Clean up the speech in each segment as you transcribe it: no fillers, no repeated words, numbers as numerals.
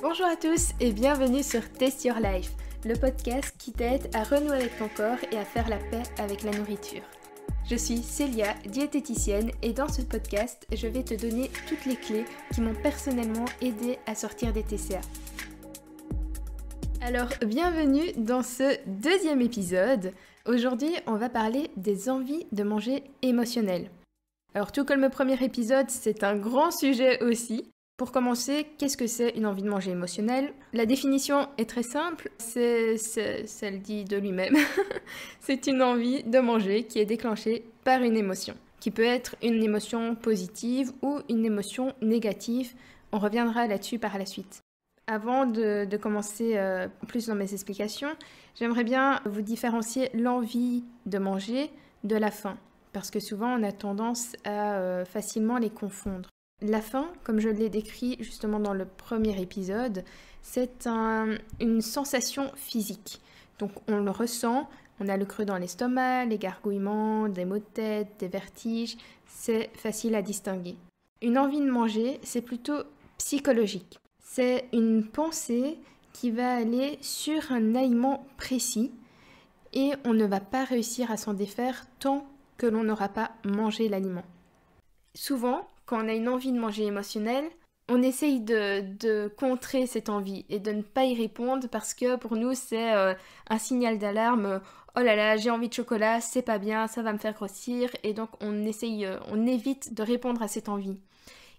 Bonjour à tous et bienvenue sur Taste Your Life, le podcast qui t'aide à renouer avec ton corps et à faire la paix avec la nourriture. Je suis Célia, diététicienne, et dans ce podcast, je vais te donner toutes les clés qui m'ont personnellement aidé à sortir des TCA. Alors, bienvenue dans ce deuxième épisode. Aujourd'hui, on va parler des envies de manger émotionnelles. Alors, tout comme le premier épisode, c'est un grand sujet aussi. Pour commencer, qu'est-ce que c'est une envie de manger émotionnelle? La définition est très simple, ça le dit de lui-même. C'est une envie de manger qui est déclenchée par une émotion, qui peut être une émotion positive ou une émotion négative. On reviendra là-dessus par la suite. Avant de commencer plus dans mes explications, j'aimerais bien vous différencier l'envie de manger de la faim, parce que souvent on a tendance à facilement les confondre. La faim, comme je l'ai décrit justement dans le premier épisode, c'est une sensation physique. Donc on le ressent, on a le creux dans l'estomac, les gargouillements, des maux de tête, des vertiges, c'est facile à distinguer. Une envie de manger, c'est plutôt psychologique. C'est une pensée qui va aller sur un aliment précis et on ne va pas réussir à s'en défaire tant que l'on n'aura pas mangé l'aliment. Souvent, quand on a une envie de manger émotionnelle, on essaye de contrer cette envie et de ne pas y répondre parce que pour nous c'est un signal d'alarme. Oh là là, j'ai envie de chocolat, c'est pas bien, ça va me faire grossir, et donc on évite de répondre à cette envie.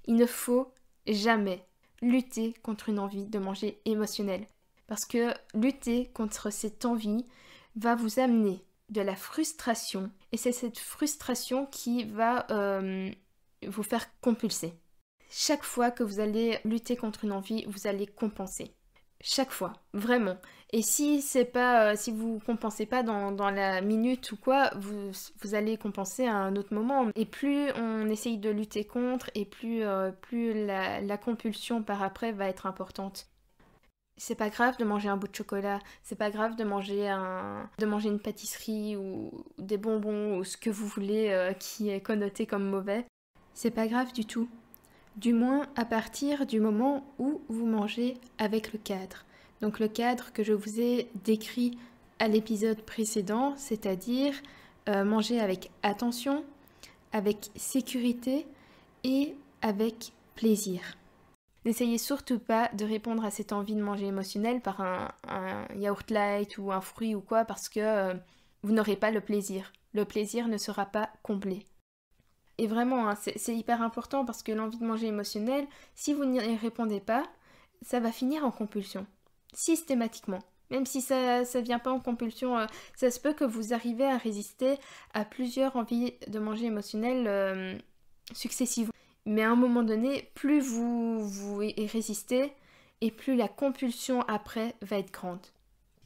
Il ne faut jamais lutter contre une envie de manger émotionnelle, parce que lutter contre cette envie va vous amener de la frustration, et c'est cette frustration qui va vous faire compulser. Chaque fois que vous allez lutter contre une envie, vous allez compenser. Chaque fois, vraiment. Et si vous compensez pas dans la minute ou quoi, vous allez compenser à un autre moment. Et plus on essaye de lutter contre, et plus la compulsion par après va être importante. C'est pas grave de manger un bout de chocolat, c'est pas grave de manger une pâtisserie ou des bonbons ou ce que vous voulez qui est connoté comme mauvais. C'est pas grave du tout. Du moins à partir du moment où vous mangez avec le cadre. Donc le cadre que je vous ai décrit à l'épisode précédent, c'est-à-dire manger avec attention, avec sécurité et avec plaisir. N'essayez surtout pas de répondre à cette envie de manger émotionnelle par un yaourt light ou un fruit ou quoi, parce que vous n'aurez pas le plaisir. Le plaisir ne sera pas complet. Et vraiment, c'est hyper important parce que l'envie de manger émotionnelle, si vous n'y répondez pas, ça va finir en compulsion. Systématiquement. Même si ça ne vient pas en compulsion, ça se peut que vous arrivez à résister à plusieurs envies de manger émotionnelles successivement. Mais à un moment donné, plus vous y résistez et plus la compulsion après va être grande.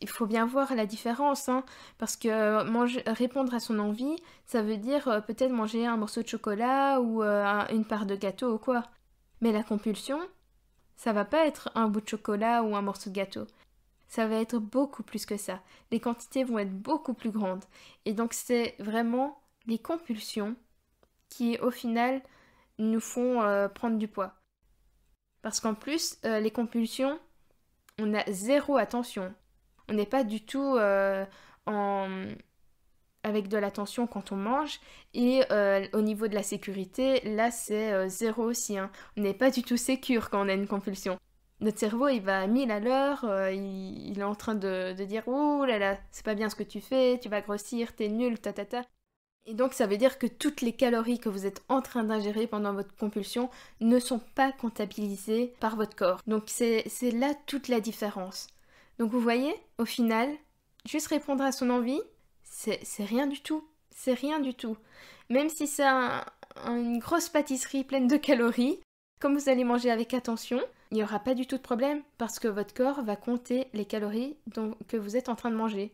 Il faut bien voir la différence, parce que répondre à son envie, ça veut dire peut-être manger un morceau de chocolat ou une part de gâteau ou quoi. Mais la compulsion, ça va pas être un bout de chocolat ou un morceau de gâteau. Ça va être beaucoup plus que ça. Les quantités vont être beaucoup plus grandes. Et donc c'est vraiment les compulsions qui, au final, nous font prendre du poids. Parce qu'en plus, les compulsions, on a zéro attention. On n'est pas du tout avec de l'attention quand on mange. Et au niveau de la sécurité, là c'est zéro aussi. On n'est pas du tout sécure quand on a une compulsion. Notre cerveau, il va à 1000 à l'heure, il est en train de dire « Ouh là là, c'est pas bien ce que tu fais, tu vas grossir, t'es nul, ta. » Et donc ça veut dire que toutes les calories que vous êtes en train d'ingérer pendant votre compulsion ne sont pas comptabilisées par votre corps. Donc c'est là toute la différence. Donc vous voyez, au final, juste répondre à son envie, c'est rien du tout. C'est rien du tout. Même si c'est une grosse pâtisserie pleine de calories, comme vous allez manger avec attention, il n'y aura pas du tout de problème parce que votre corps va compter les calories que vous êtes en train de manger.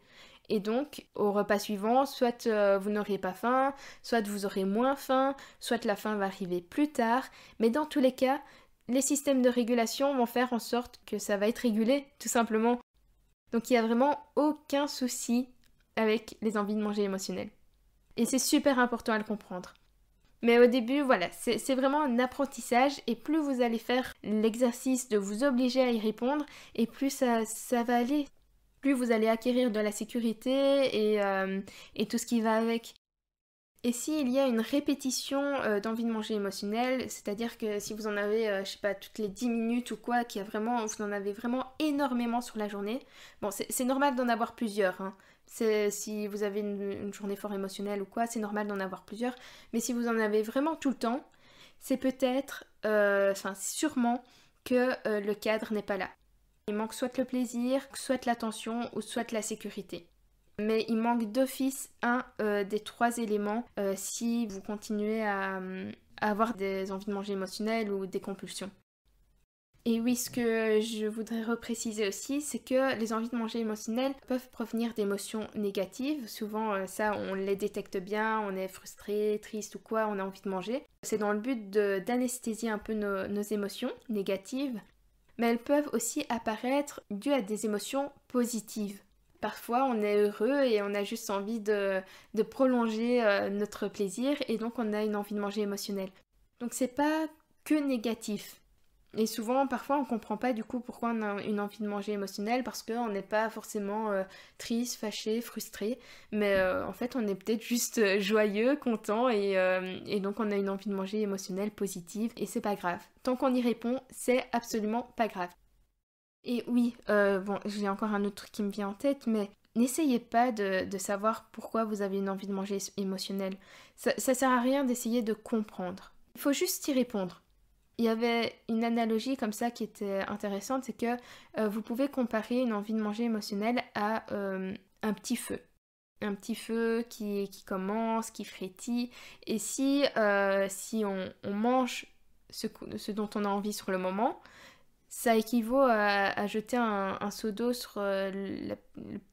Et donc, au repas suivant, soit vous n'aurez pas faim, soit vous aurez moins faim, soit la faim va arriver plus tard. Mais dans tous les cas, les systèmes de régulation vont faire en sorte que ça va être régulé, tout simplement. Donc il n'y a vraiment aucun souci avec les envies de manger émotionnelles. Et c'est super important à le comprendre. Mais au début, voilà, c'est vraiment un apprentissage et plus vous allez faire l'exercice de vous obliger à y répondre et plus ça va aller. Plus vous allez acquérir de la sécurité et tout ce qui va avec. Et s'il y a une répétition d'envie de manger émotionnelle, c'est-à-dire que si vous en avez, je sais pas, toutes les 10 minutes ou quoi, vous en avez vraiment énormément sur la journée, bon, c'est normal d'en avoir plusieurs, hein. Si vous avez une journée fort émotionnelle ou quoi, c'est normal d'en avoir plusieurs. Mais si vous en avez vraiment tout le temps, c'est peut-être, sûrement que le cadre n'est pas là. Il manque soit le plaisir, soit l'attention ou soit la sécurité. Mais il manque d'office un des trois éléments si vous continuez à avoir des envies de manger émotionnelles ou des compulsions. Et oui, ce que je voudrais repréciser aussi, c'est que les envies de manger émotionnelles peuvent provenir d'émotions négatives. Souvent, ça, on les détecte bien, on est frustré, triste ou quoi, on a envie de manger. C'est dans le but d'anesthésier un peu nos émotions négatives. Mais elles peuvent aussi apparaître dues à des émotions positives. Parfois, on est heureux et on a juste envie de prolonger notre plaisir et donc on a une envie de manger émotionnelle. Donc c'est pas que négatif. Et souvent, parfois, on comprend pas du coup pourquoi on a une envie de manger émotionnelle parce qu'on n'est pas forcément triste, fâché, frustré, mais en fait, on est peut-être juste joyeux, content et donc on a une envie de manger émotionnelle positive et c'est pas grave. Tant qu'on y répond, c'est absolument pas grave. Et oui, bon, j'ai encore un autre truc qui me vient en tête, mais n'essayez pas de savoir pourquoi vous avez une envie de manger émotionnelle. Ça sert à rien d'essayer de comprendre. Il faut juste y répondre. Il y avait une analogie comme ça qui était intéressante, c'est que vous pouvez comparer une envie de manger émotionnelle à un petit feu. Un petit feu qui commence, qui frétille. Et si on mange ce dont on a envie sur le moment, ça équivaut à jeter un seau d'eau sur le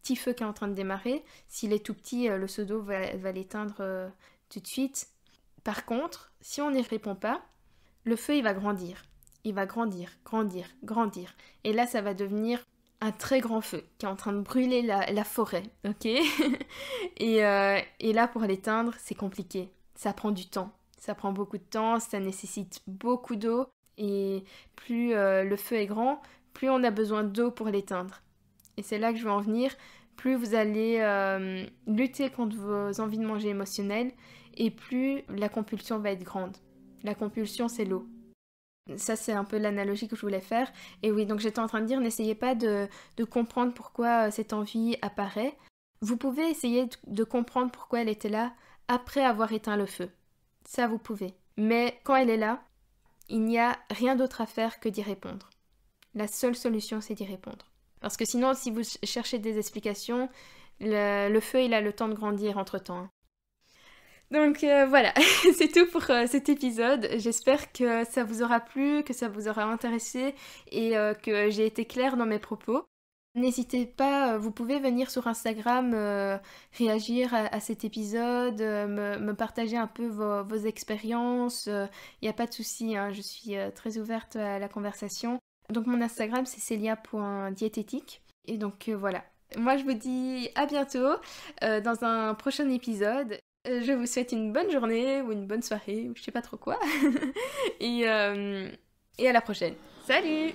petit feu qui est en train de démarrer. S'il est tout petit, le seau d'eau va l'éteindre tout de suite. Par contre, si on n'y répond pas, le feu il va grandir. Il va grandir, grandir, grandir. Et là, ça va devenir un très grand feu qui est en train de brûler la forêt, ok. et là, pour l'éteindre, c'est compliqué. Ça prend du temps. Ça prend beaucoup de temps, ça nécessite beaucoup d'eau. Et plus le feu est grand, plus on a besoin d'eau pour l'éteindre. Et c'est là que je veux en venir. Plus vous allez lutter contre vos envies de manger émotionnelles, et plus la compulsion va être grande. La compulsion, c'est l'eau. Ça, c'est un peu l'analogie que je voulais faire. Et oui, donc j'étais en train de dire, n'essayez pas de comprendre pourquoi cette envie apparaît. Vous pouvez essayer de comprendre pourquoi elle était là après avoir éteint le feu. Ça, vous pouvez. Mais quand elle est là, il n'y a rien d'autre à faire que d'y répondre. La seule solution, c'est d'y répondre. Parce que sinon, si vous cherchez des explications, le feu, il a le temps de grandir entre-temps. Donc voilà, c'est tout pour cet épisode. J'espère que ça vous aura plu, que ça vous aura intéressé et que j'ai été claire dans mes propos. N'hésitez pas, vous pouvez venir sur Instagram réagir à cet épisode, me partager un peu vos expériences. Il n'y a pas de souci, hein, je suis très ouverte à la conversation. Donc mon Instagram c'est celia.diététique. Et donc voilà. Moi je vous dis à bientôt dans un prochain épisode. Je vous souhaite une bonne journée ou une bonne soirée ou je sais pas trop quoi. et à la prochaine. Salut!